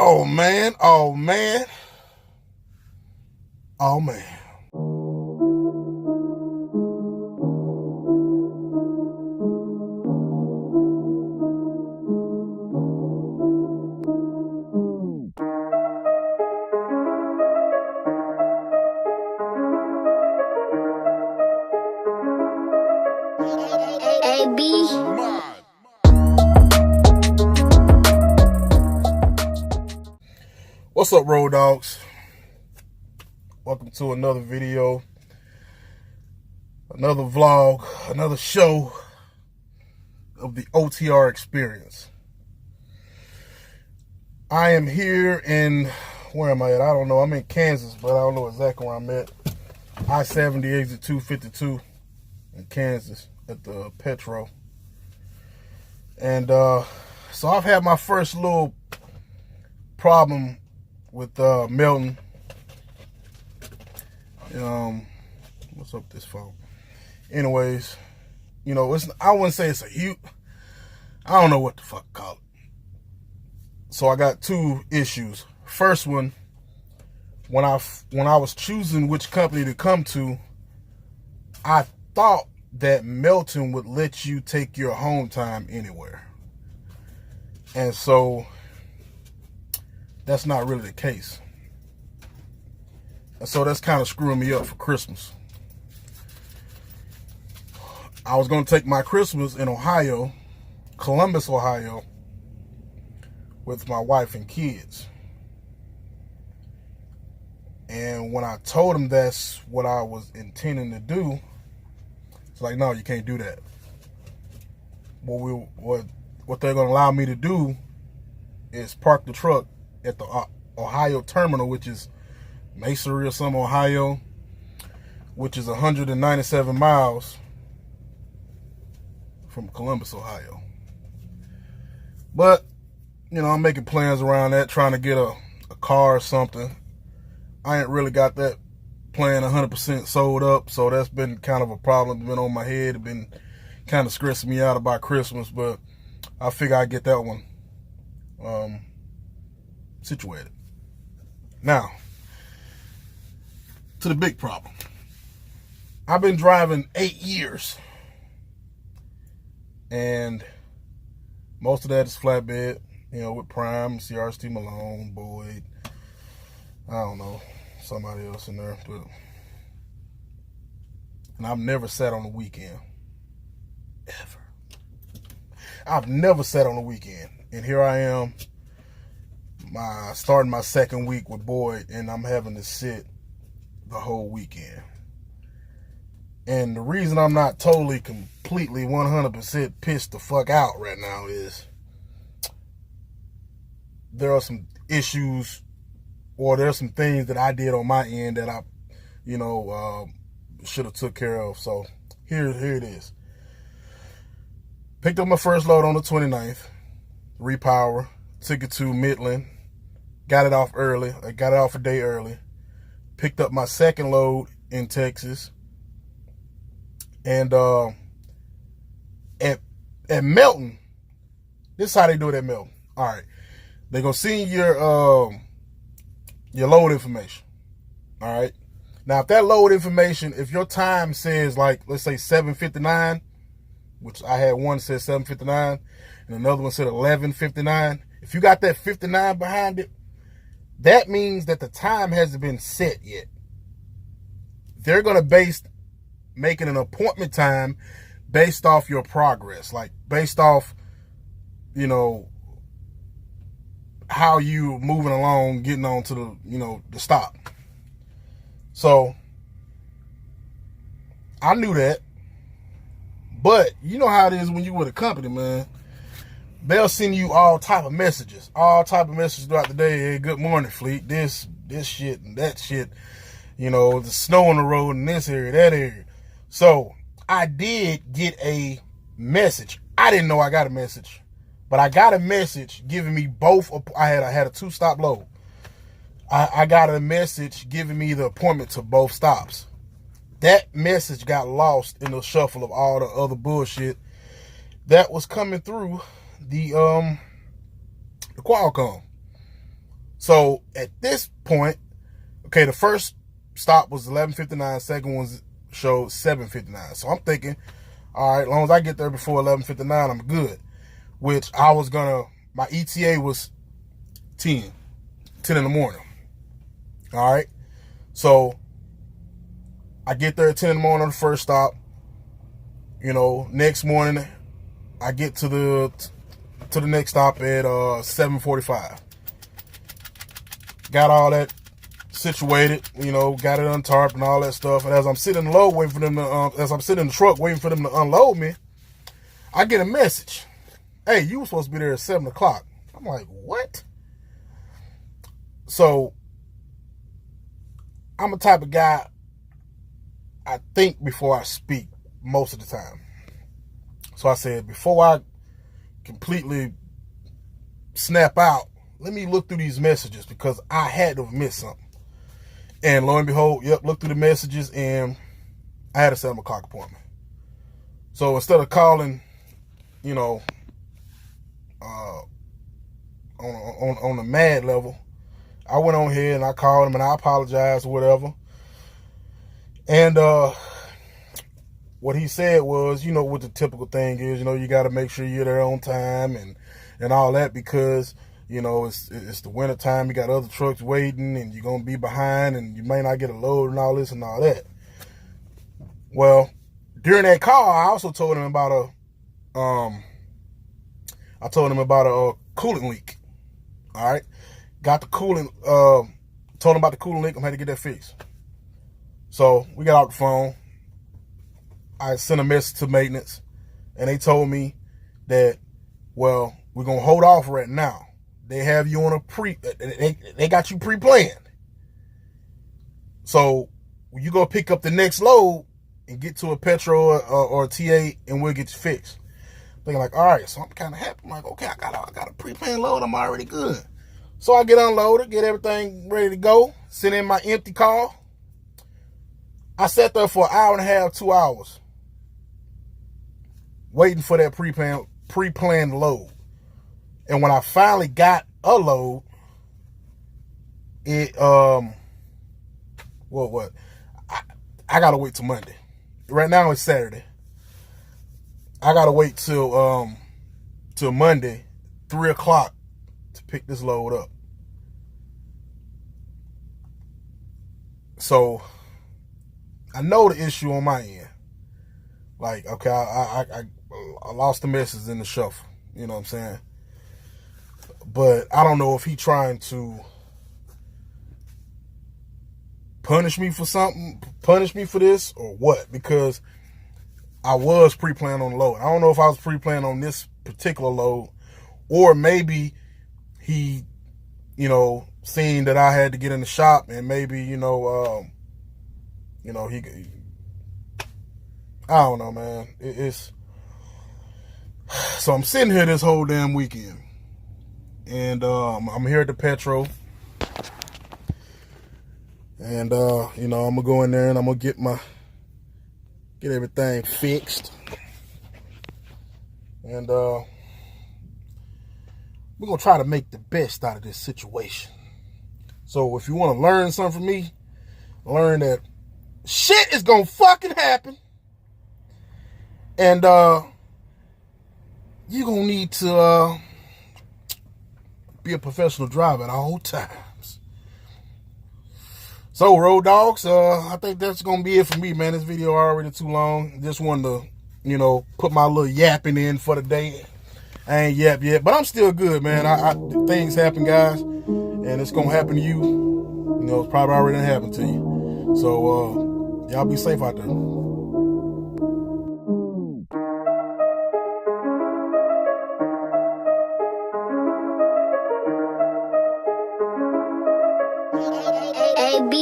Oh man, oh man, oh man. AB. What's up, road dogs? Welcome to another video, another vlog, another show of the OTR experience. I am here in, where am I at? I don't know. I'm in Kansas, but I don't know exactly where I'm at. I-70 exit 252 in Kansas at the Petro. And so I've had my first little problem with Melton. What's up with this phone? Anyways, you know, I wouldn't say it's a huge, I don't know what the fuck to call it. So I got two issues. First one, when I was choosing which company to come to, I thought that Melton would let you take your home time anywhere. And so that's not really the case. And so that's kind of screwing me up for Christmas. I was going to take my Christmas in Ohio, Columbus, Ohio, with my wife and kids. And when I told them that's what I was intending to do, it's like, no, you can't do that. What they're going to allow me to do is park the truck at the Ohio terminal, which is Masonry or some Ohio, which is 197 miles from Columbus, Ohio. But, you know, I'm making plans around that, trying to get a car or something. I ain't really got that plan 100% sold up, so that's been kind of a problem. It's been on my head. It's been kind of stressing me out about Christmas, but I figure I'd get that one situated. Now, to the big problem. I've been driving 8 years, and most of that is flatbed, you know, with Prime, CRST Malone, Boyd, I don't know, somebody else in there, but, and I've never sat on the weekend, ever. I've never sat on the weekend, and here I am, starting my second week with Boyd, and I'm having to sit the whole weekend. And the reason I'm not totally, completely, 100% pissed the fuck out right now is there are some issues, or there's some things that I did on my end that I, you know, should have took care of. So here it is. Picked up my first load on the 29th, repower, took it to Midland, got it off early. I got it off a day early. Picked up my second load in Texas. And at Melton, this is how they do it at Melton. All right. They're going to send your load information. All right. Now, if that load information, if your time says, like, let's say 7:59, which I had one that said 7:59 and another one said 11:59, if you got that 59 behind it, that means that the time hasn't been set yet. They're going to base making an appointment time based off your progress, like based off, you know, how you moving along, getting on to the, you know, the stop. So I knew that, but you know how it is when you with a company, man. They'll send you all type of messages throughout the day. Hey, good morning, fleet. This shit and that shit. You know, the snow on the road in this area, that area. So I did get a message. I didn't know I got a message, but I got a message giving me both. I had a 2-stop load. I got a message giving me the appointment to both stops. That message got lost in the shuffle of all the other bullshit that was coming through the Qualcomm. So at this point, okay, the first stop was 11:59, second one showed 7:59. So I'm thinking, all right, as long as I get there before 11:59, I'm good. Which I was gonna, my ETA was 10 in the morning. All right. So I get there at 10 in the morning on the first stop. You know, next morning I get to the next stop at 7:45. Got all that situated, you know, got it untarped and all that stuff. And as I'm sitting in the load waiting for them to, as I'm sitting in the truck waiting for them to unload me, I get a message. Hey, you were supposed to be there at 7 o'clock. I'm like, what? So I'm a type of guy, I think before I speak most of the time. So I said, before I completely snap out, let me look through these messages because I had to have missed something. And lo and behold, yep, look through the messages and I had a 7 o'clock appointment. So instead of calling, you know, on a mad level, I went on here and I called him and I apologized or whatever. And what he said was, you know, what the typical thing is, you know, you got to make sure you're there on time and all that because, you know, it's the winter time. You got other trucks waiting and you're going to be behind and you may not get a load and all this and all that. Well, during that call, I also told him about a coolant leak. All right. Got the coolant, told him about the coolant leak. I'm had to get that fixed. So we got off the phone. I sent a message to maintenance and they told me that, well, we're going to hold off right now. They have you on they got you pre-planned. So you go pick up the next load and get to a Petro or a TA and we'll get you fixed. Thinking like, all right, so I'm kind of happy. I'm like, okay, I got a pre-planned load. I'm already good. So I get unloaded, get everything ready to go, send in my empty car. I sat there for an hour and a half, 2 hours, waiting for that pre-planned load. And when I finally got a load, it what? I gotta wait till Monday. Right now it's Saturday. I gotta wait till Monday, 3 o'clock, to pick this load up. So I know the issue on my end. Like, okay, I lost the message in the shuffle. You know what I'm saying? But I don't know if he trying to punish me for something, punish me for this or what, because I was pre-planned on the load. I don't know if I was pre-planned on this particular load or maybe he, you know, seen that I had to get in the shop and maybe, he, I don't know, man. So I'm sitting here this whole damn weekend. And I'm here at the Petro. And I'm gonna go in there and I'm gonna get everything fixed. And we're gonna try to make the best out of this situation. So if you want to learn something from me, learn that shit is gonna fucking happen. And you're gonna need to be a professional driver at all times. So, road dogs, I think that's going to be it for me, man. This video already too long. Just wanted to, put my little yapping in for the day. I ain't yap yet, but I'm still good, man. Things happen, guys, and it's going to happen to you. It's probably already happened to you. So, y'all be safe out there. AB.